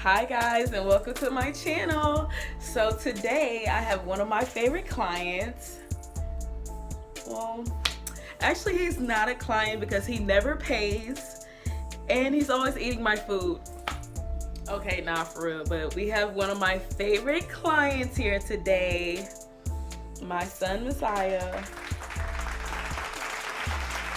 Hi guys, and welcome to my channel. So today I have one of my favorite clients. Well, actually he's not a client because he never pays and he's always eating my food. Okay, nah, for real, but we have one of my favorite clients here today, my son Messiah.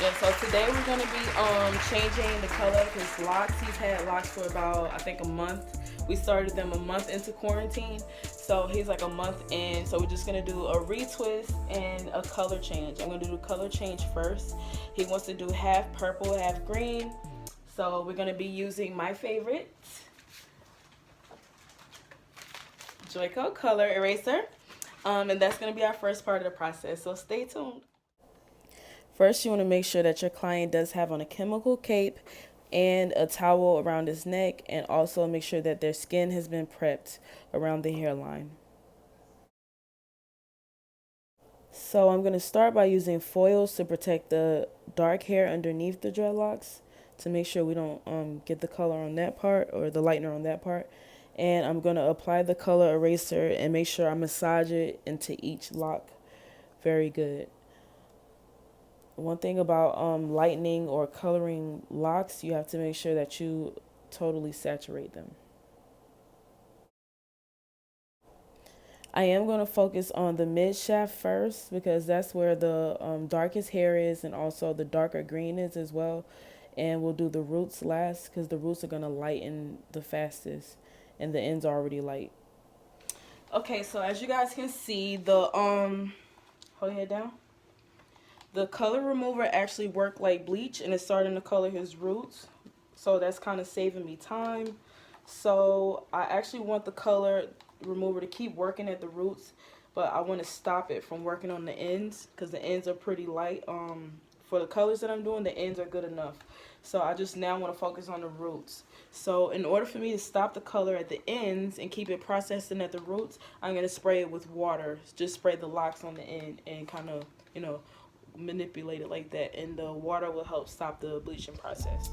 Yeah, so today we're gonna be changing the color of his locks. He's had locks for about, I think, a month. We started them a month into quarantine, so he's like a month in. So we're just gonna do a retwist and a color change. I'm gonna do color change first. He wants to do half purple, half green. So we're gonna be using my favorite Joico color eraser, and that's gonna be our first part of the process. So stay tuned. First, you want to make sure that your client does have on a chemical cape and a towel around his neck, and also make sure that their skin has been prepped around the hairline. So I'm going to start by using foils to protect the dark hair underneath the dreadlocks to make sure we don't get the color on that part or the lightener on that part. And I'm going to apply the color eraser and make sure I massage it into each lock very good. One thing about lightening or coloring locks, you have to make sure that you totally saturate them. I am going to focus on the mid shaft first because that's where the darkest hair is, and also the darker green is as well. And we'll do the roots last because the roots are going to lighten the fastest and the ends are already light. Okay, so as you guys can see, the hold your head down. The color remover actually worked like bleach, and it's starting to color his roots. So that's kind of saving me time. So I actually want the color remover to keep working at the roots, but I want to stop it from working on the ends because the ends are pretty light. For the colors that I'm doing, the ends are good enough. So I just now want to focus on the roots. So in order for me to stop the color at the ends and keep it processing at the roots, I'm going to spray it with water. Just spray the locks on the end and kind of, manipulate it like that, and the water will help stop the bleaching process.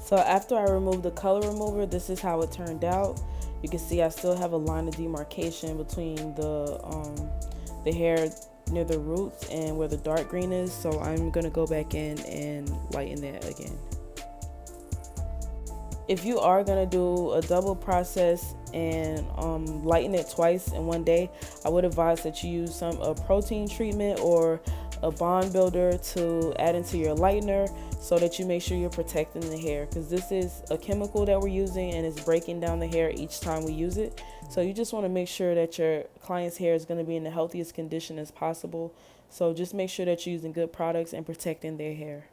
So after I removed the color remover, this is how it turned out. You can see I still have a line of demarcation between the hair near the roots and where the dark green is. So I'm going to go back in and lighten that again. If you are going to do a double process and lighten it twice in one day, I would advise that you use a protein treatment or a bond builder to add into your lightener so that you make sure you're protecting the hair, because this is a chemical that we're using and it's breaking down the hair each time we use it. So you just want to make sure that your client's hair is going to be in the healthiest condition as possible. So just make sure that you're using good products and protecting their hair.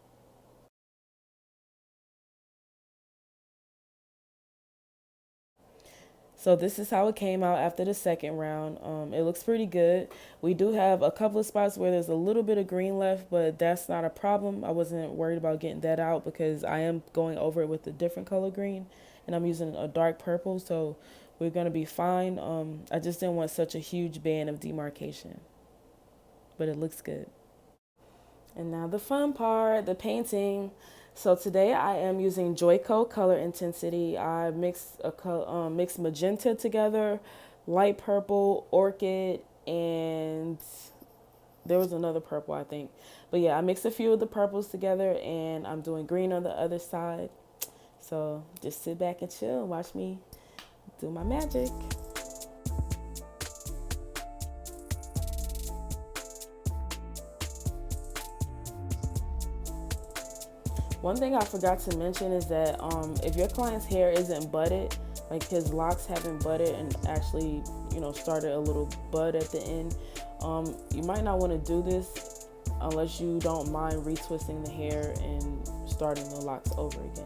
So this is how it came out after the second round. It looks pretty good. We do have a couple of spots where there's a little bit of green left, but that's not a problem. I wasn't worried about getting that out because I am going over it with a different color green, and I'm using a dark purple, so we're going to be fine. I just didn't want such a huge band of demarcation, but it looks good. And now the fun part, the painting. So today I am using Joico color intensity. I mixed magenta together, light purple, orchid, and there was another purple, I think. But yeah, I mixed a few of the purples together, and I'm doing green on the other side. So just sit back and chill and watch me do my magic. One thing I forgot to mention is that if your client's hair isn't budded, like his locks haven't budded and actually, started a little bud at the end, you might not want to do this unless you don't mind retwisting the hair and starting the locks over again.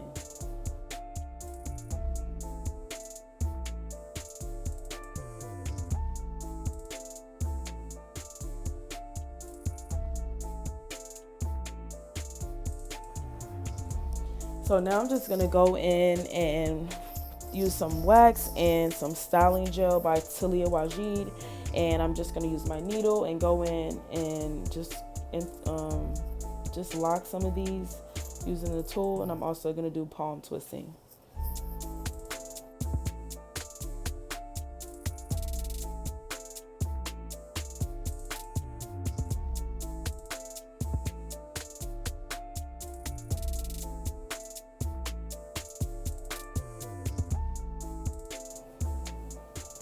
So now I'm just gonna go in and use some wax and some styling gel by Talia Wajid, and I'm just gonna use my needle and go in and just lock some of these using the tool, and I'm also gonna do palm twisting.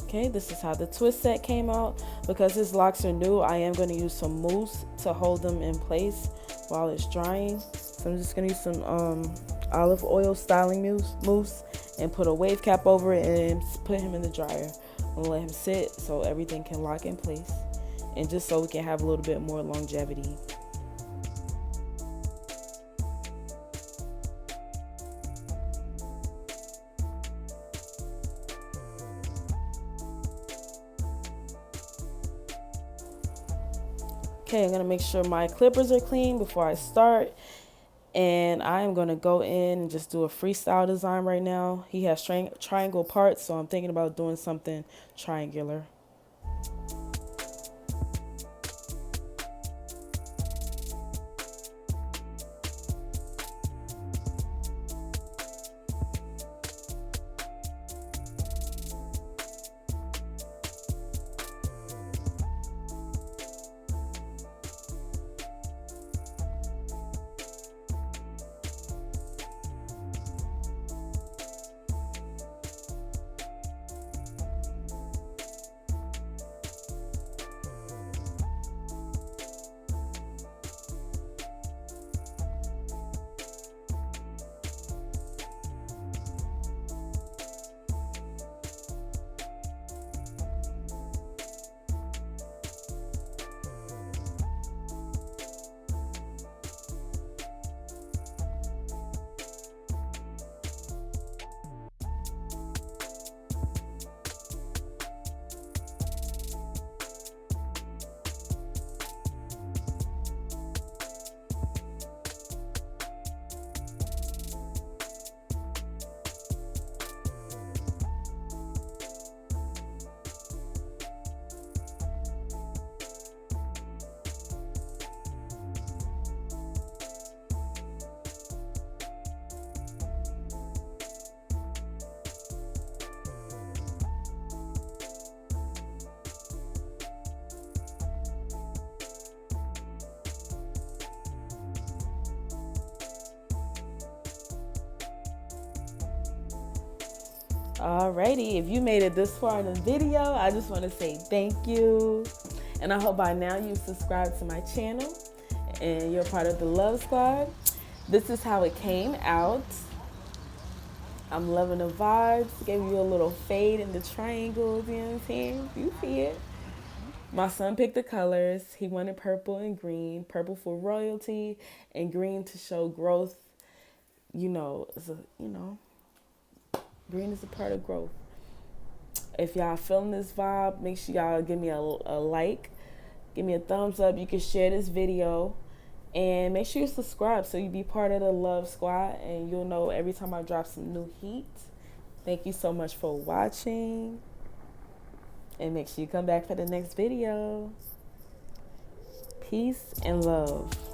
Okay, this is how the twist set came out. Because his locks are new, I am going to use some mousse to hold them in place while it's drying. So I'm just going to use some olive oil styling mousse and put a wave cap over it and put him in the dryer. I'm going to let him sit so everything can lock in place, and just so we can have a little bit more longevity. Okay, I'm going to make sure my clippers are clean before I start. And I am going to go in and just do a freestyle design right now. He has triangle parts, so I'm thinking about doing something triangular. Alrighty, if you made it this far in the video, I just want to say thank you. And I hope by now you've subscribed to my channel and you're part of the Love Squad. This is how it came out. I'm loving the vibes. Gave you a little fade in the triangles, you know what I'm saying? You see it. My son picked the colors. He wanted purple and green. Purple for royalty and green to show growth. Green is a part of growth. If y'all feeling this vibe, make sure y'all give me a like, give me a thumbs up. You can share this video, and make sure you subscribe so you be part of the Love Squad, and you'll know every time I drop some new heat. Thank you so much for watching, and make sure you come back for the next video. Peace and love.